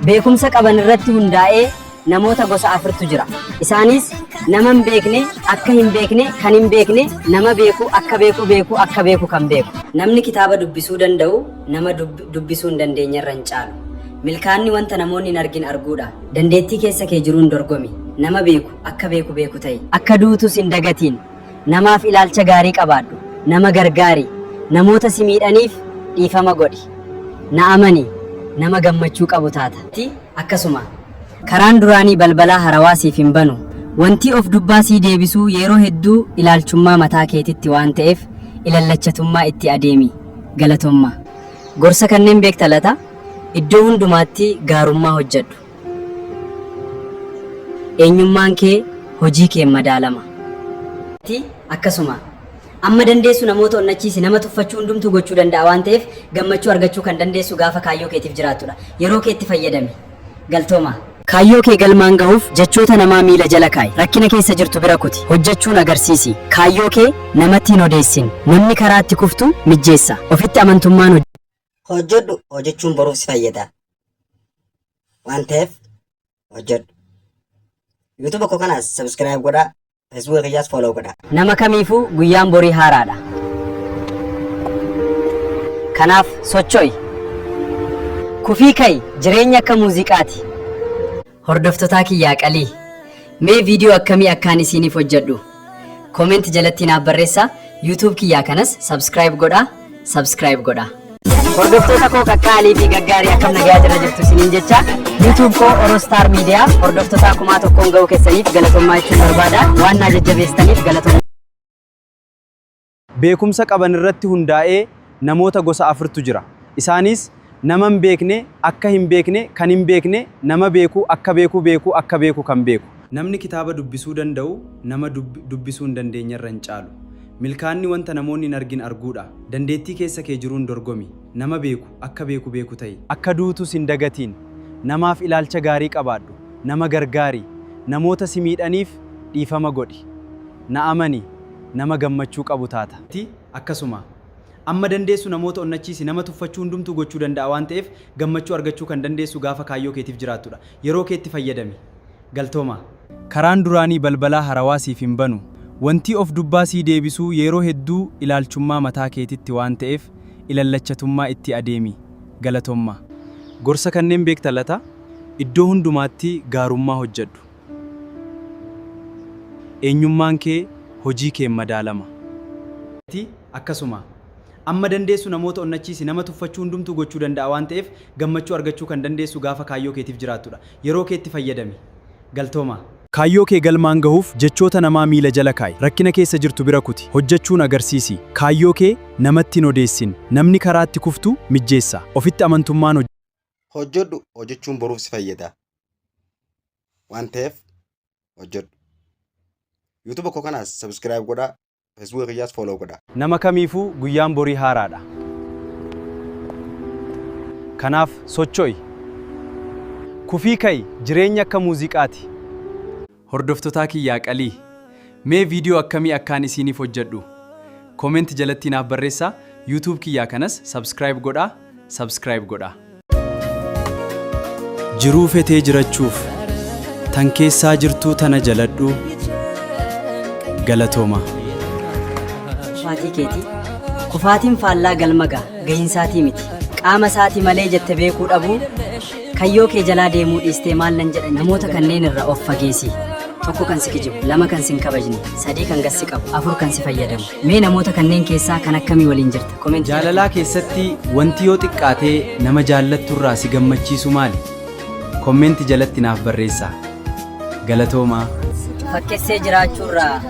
beekumsa qaban irratti hundaa'ee namoota gosa afurtu jira. Isaanis nama hin beekne, akka hin beekne, kan hin beekne, nama beeku, akka beeku kan beeku. Namni kitaaba dubbisuu danda'u nama dubbisuu hin dandeenye irra hin caalu. Milkaanni wanta namoonni hin argin arguudha. Dandeettii keessa kee jiruun dorgomi. Nama beeku, akka beeku ta'i. Akka duutus hin dagatiin. Namaaf ilaalcha gaarii qabaadhu. Nama gargaari. Namoota si miidhaniif dhiifama godhi. Na amani. Nama gammachuu qabu taata. Akkasuma karaan duraanii balbalaa harawaa siif hin banu. Wanti of dubbaa sii deebisuu yeroo hedduu ilaalchummaa mataa keetitti waan ta'eef ilallachatummaa itti adeemi. Galatoommaa. Gorsa kanneen beekta laata? Iddoo hundumaatti gaarummaa hojjedhu. Eenyummaan kee hojii kee madaalama. Akkasuma amma dandeessu namoota onnachiisi nama tuffachuu hundumtuu gochuu danda'a waan ta'eef gammachuu argachuu kan dandeessu gaafa kaayyoo keetiif jiraattudha. Yeroo keetti fayyadami. Galtooma. Kaayyoo kee galmaan gahuuf jechoota namaa miila jala kaa'i. Rakkina keessa jirtu bira kuti. Hojjechuun agarsiisi. Kaayyoo kee namatti hin odeessin. Namni karaa itti kuftu mijjeessa. Ofitti amantummaan hojjedhu. Hojjechuun boruuf si fayyada. Waan ta'eef hojjedhu. YouTube koo kanas subscribe godhaa. Facebook kiyyaas follow godhaa. Nama kamiifuu guyyaan borii haaraadha. Kanaaf socho'i. Kufii ka'i jireenya akka muuziqaati. Hordoftoota kiyyaa qalii. Mee viidiyoo akkamii akkaan isiniif hojjedhu? Comment jalatti naaf barreessaa. YouTube kiyyaa kanas subscribe godhaa. Hordoftoota koo qaqqaalii fi gaggaarii akkam nagaa jira jirtu isiniin jecha YouTube koo Orostar Media hordoftoota 1000 ga'uu keessaniif galatoomaa jechuun barbaada. Waan na jajjabeessitaniif galatoomaa. Beekumsa qaban irratti hundaa'ee namoota gosa afurtu jira. Isaanis nama hin beekne, akka hin beekne, kan hin beekne, nama beeku, akka beeku kan beeku. Namni kitaaba dubbisuu danda'u nama dubbisuu hin dandeenye irra hin caalu. Milkaanni wanta namoonni hin argin arguudha. Dandeettii keessa kee jiruun dorgomi. Nama beeku, akka beeku ta'i. Akka duutus hin dagatiin. Namaaf ilaalcha gaarii qabaadhu. Nama gargaari. Namoota si miidhaniif dhiifama godhi. Na amani. Nama gammachuu qabu taata. Akkasuma amma dandeessu namoota onnachiisi nama tuffachuu hundumtuu gochuu danda'a waan ta'eef gammachuu argachuu kan dandeessu gaafa kaayyoo keetiif jiraattudha. Yeroo keetti fayyadami. Galtooma. Karaan duraanii balbalaa harawaa siif hin banu. Wanti of dubbaa sii deebisuu yeroo hedduu ilaalchummaa mataa keetitti waan ta'eef ilallachatummaa itti adeemi. Galatoommaa. Gorsa kanneen beekta laata? Iddoo hundumaatti gaarummaa hojjedhu. Eenyummaan kee hojii kee madaalama. Akkasuma amma dandeessu namoota onnachiisi nama tuffachuu hundumtuu gochuu danda'a waan ta'eef gammachuu argachuu kan dandeessu gaafa kaayyoo keetiif jiraattudha. Yeroo keetti fayyadami. Galtooma. Kaayyoo kee galmaan gahuuf jechoota namaa miila jala kaa'i. Rakkina keessa jirtu bira kuti. Hojjechuun agarsiisi. Kaayyoo kee namatti hin odeessin. Namni karaa itti kuftu mijjeessa. Ofitti amantummaan hojjedhu. Hojjechuun boruuf si fayyada. Waan ta'eef hojjedhu. YouTube koo kanas subscribe godhaa. Facebook kiyyaas follow godhaa. Nama kamiifuu guyyaan borii haaraadha. Kanaaf socho'i. Kufii ka'i jireenya akka muuziqaati. Hordoftoota kiyyaa qalii. Mee viidiyoo akkamii akkaan isiniif hojjedhu? Comment jalatti naaf barreessaa. YouTube kiyyaa kanas subscribe godhaa. Jiruu fetee jirachuuf tan keessaa jirtuu tana jaladhu. Galatooma. Kufaatii keetii. Kufaatiin faallaa galmagaa gahiinsaatii miti. Qaama isaatii malee jette beekuu dhabuu kayyoo kee jalaa deemuu dhiistee maal nan jedhan namoota kanneen irra of fageessi. Tokko kan si kijibu, lama kan si hin kabajne, sadii kan gassi qabu, afur kan si fayyadamu. Mee namoota kanneen keessaa kan akkamii waliin jirta? Jaalalaa keessatti wanti yoo xiqqaatee nama jaallatturraa si gammachiisu maali? Kommenti jalatti naaf barreessaa. Galatoomaa. Fakkeessee jiraachuurraa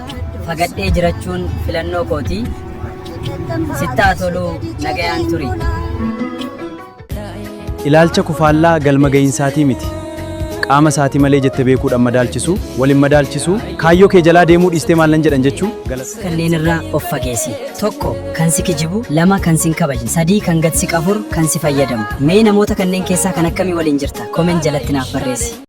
fagadhee jirachuun filannoo kooti. Sittaa toluu nagayaan turi. Ilaalcha kufaallaa galma gahiinsaatii miti. Qaama isaatii malee jette beekuudhaan madaalchisu, waliin madaalchisu, kaayyoo kee jalaa deemuu dhiistee maal nan jedhan jechuu? Kanneen irraa of fageessi. Tokko kan si kijibu, lama kan si hin kabajne, sadii kan gad si qabur kan si fayyadamu. Mee namoota kanneen keessaa kan akkamii waliin jirta? Comment jalatti naaf barreessi.